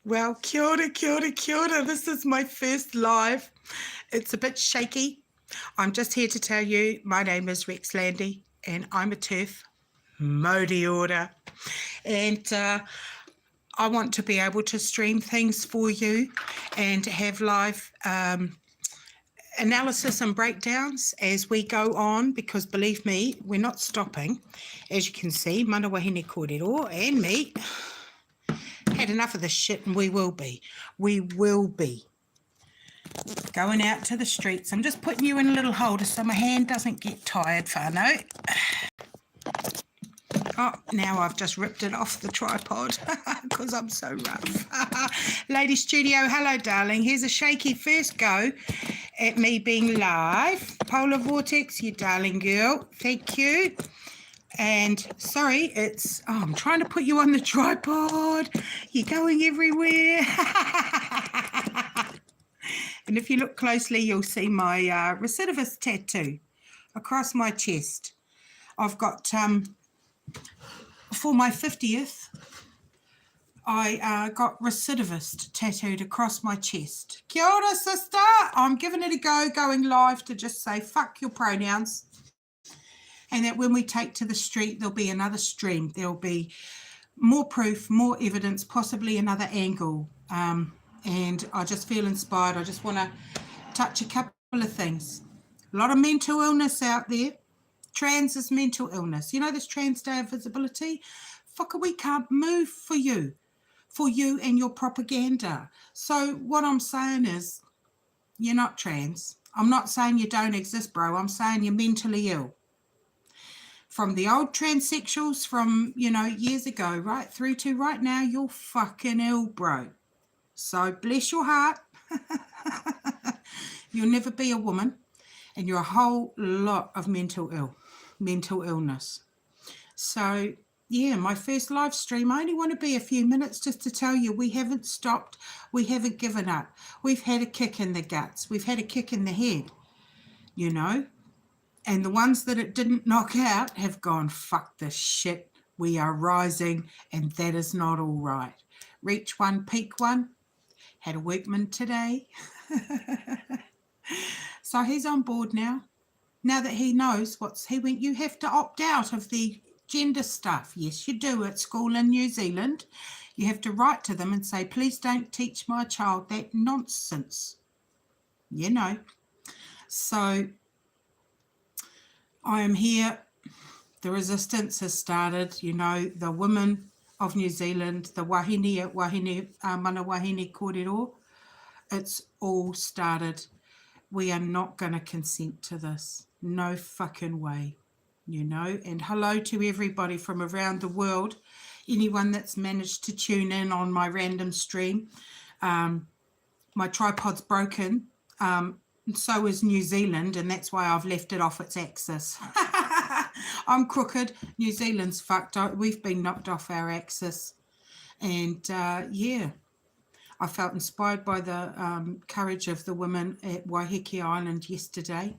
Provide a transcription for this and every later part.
Well, kia ora, kia ora, kia ora. This is my first live. It's a bit shaky. I'm just here to tell you my name is Rex Landy and I'm a TERF. Modi order. And I want to be able to stream things for you and have live analysis and breakdowns as we go on, because believe me, we're not stopping. As you can see, Mana Wahine Kōrero and me had enough of this shit, and we will be going out to the streets. I'm just putting you in a little holder so my hand doesn't get tired, whānau. Oh, now I've just ripped it off the tripod because I'm so rough. Lady Studio, hello, darling. Here's a shaky first go at me being live. Polar Vortex, you darling girl. Thank you. And sorry, I'm trying to put you on the tripod. You're going everywhere. And if you look closely, you'll see my recidivist tattoo across my chest. I've got, for my 50th, I got recidivist tattooed across my chest. Kia ora, sister. I'm giving it a go, going live to just say, fuck your pronouns. And that when we take to the street, there'll be another stream. There'll be more proof, more evidence, possibly another angle. And I just feel inspired. I just want to touch a couple of things. A lot of mental illness out there. Trans is mental illness. You know this Trans Day of Visibility? Fucker, we can't move for you and your propaganda. So what I'm saying is, you're not trans. I'm not saying you don't exist, bro. I'm saying you're mentally ill. From the old transsexuals from, years ago, right through to right now, you're fucking ill, bro. So bless your heart. You'll never be a woman, and you're a whole lot of mental illness. So, yeah, my first live stream, I only want to be a few minutes just to tell you we haven't stopped. We haven't given up. We've had a kick in the guts. We've had a kick in the head, And the ones that it didn't knock out have gone, fuck this shit. We are rising, and that is not all right. Reach one, peak one. Had a workman today. So he's on board now. Now that he knows he went, you have to opt out of the gender stuff. Yes, you do at school in New Zealand. You have to write to them and say, please don't teach my child that nonsense. So I am here. The resistance has started. The women of New Zealand, the Mana Wahine Kōrero, it's all started. We are not going to consent to this. No fucking way, And hello to everybody from around the world. Anyone that's managed to tune in on my random stream. My tripod's broken. So is New Zealand, and that's why I've left it off its axis. I'm crooked. New Zealand's fucked. We've been knocked off our axis. And, yeah, I felt inspired by the courage of the women at Waiheke Island yesterday,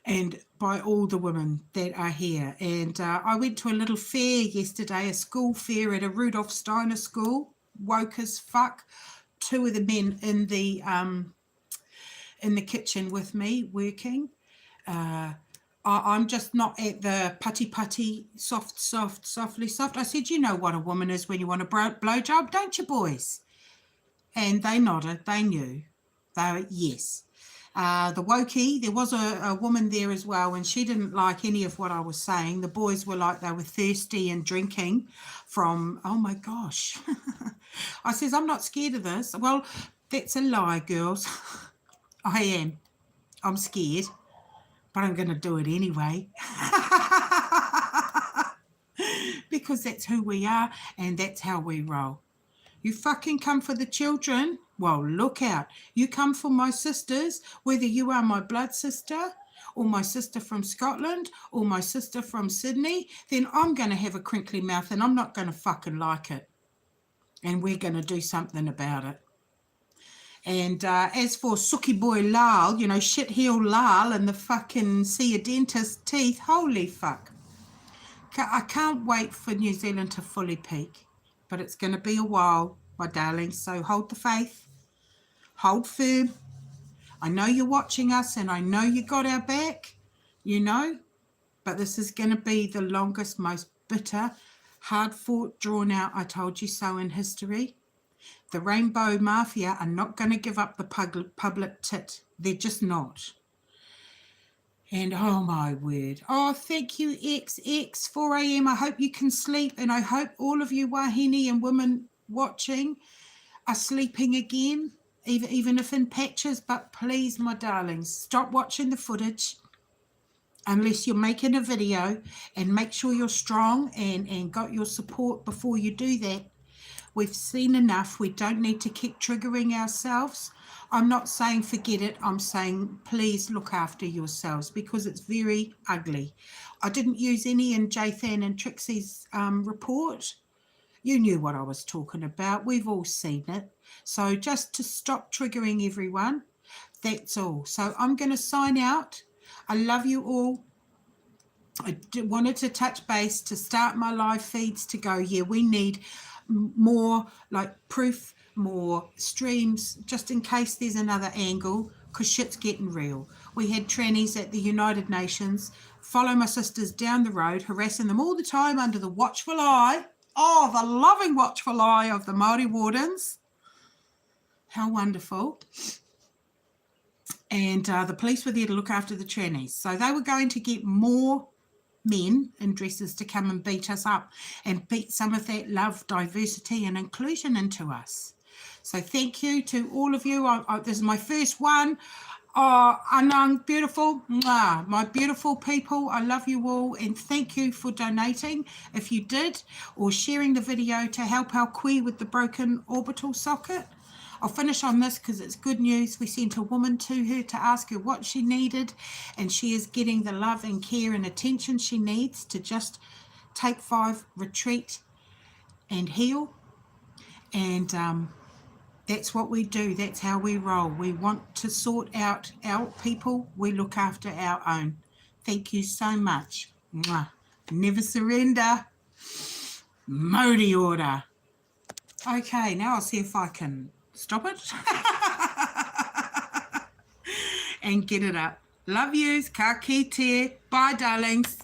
and by all the women that are here. And I went to a little fair yesterday, a school fair at a Rudolf Steiner school, woke as fuck. Two of the men in the kitchen with me working. I'm just not at the putty, softly soft. I said, you know what a woman is when you want a blowjob, don't you, boys? And they nodded. They knew. Yes. The wokey, there was a woman there as well, and she didn't like any of what I was saying. The boys were like they were thirsty and drinking from, oh, my gosh. I says, I'm not scared of this. Well, that's a lie, girls. I am. I'm scared, but I'm going to do it anyway. Because that's who we are, and that's how we roll. You fucking come for the children? Well, look out. You come for my sisters, whether you are my blood sister or my sister from Scotland or my sister from Sydney, then I'm going to have a crinkly mouth and I'm not going to fucking like it. And we're going to do something about it. And as for Suki Boy Lal, shit-heel Lal and the fucking see a dentist teeth, holy fuck. I can't wait for New Zealand to fully peak. but it's going to be a while, my darlings. So hold the faith, hold firm. I know you're watching us and I know you got our back, you know, but this is going to be the longest, most bitter, hard fought, drawn out, I told you so in history. The Rainbow Mafia are not going to give up the public tit. They're just not. And oh my word. Oh, thank you, XX, 4 a.m. I hope you can sleep, and I hope all of you Wahine and women watching are sleeping again, even if in patches. But please, my darlings, stop watching the footage unless you're making a video, and make sure you're strong and got your support before you do that. We've seen enough. We don't need to keep triggering ourselves. I'm not saying forget it. I'm saying please look after yourselves, because it's very ugly. I didn't use any in Jathan and Trixie's report. You knew what I was talking about. We've all seen it. So just to stop triggering everyone, that's all. So I'm going to sign out. I love you all. I wanted to touch base to start my live feeds to go, yeah, we need more like proof, more streams, just in case there's another angle, because shit's getting real. We had trannies at the United Nations follow my sisters down the road, harassing them all the time under the watchful eye, oh, the loving watchful eye of the Māori wardens. How wonderful. And the police were there to look after the trannies. So they were going to get more men in dresses to come and beat us up and beat some of that love, diversity and inclusion into us. So thank you to all of you. This is my first one. Anang, beautiful. Mwah. My beautiful people, I love you all, and thank you for donating if you did, or sharing the video to help our queer with the broken orbital socket. I'll finish on this because it's good news. We sent a woman to her to ask her what she needed, and she is getting the love and care and attention she needs to just take 5, retreat and heal. And that's what we do. That's how we roll. We want to sort out our people. We look after our own. Thank you so much. Mwah. Never surrender. Modi order. Okay, now I'll see if I can stop it and get it up. Love yous. Ka kite. Bye, darlings.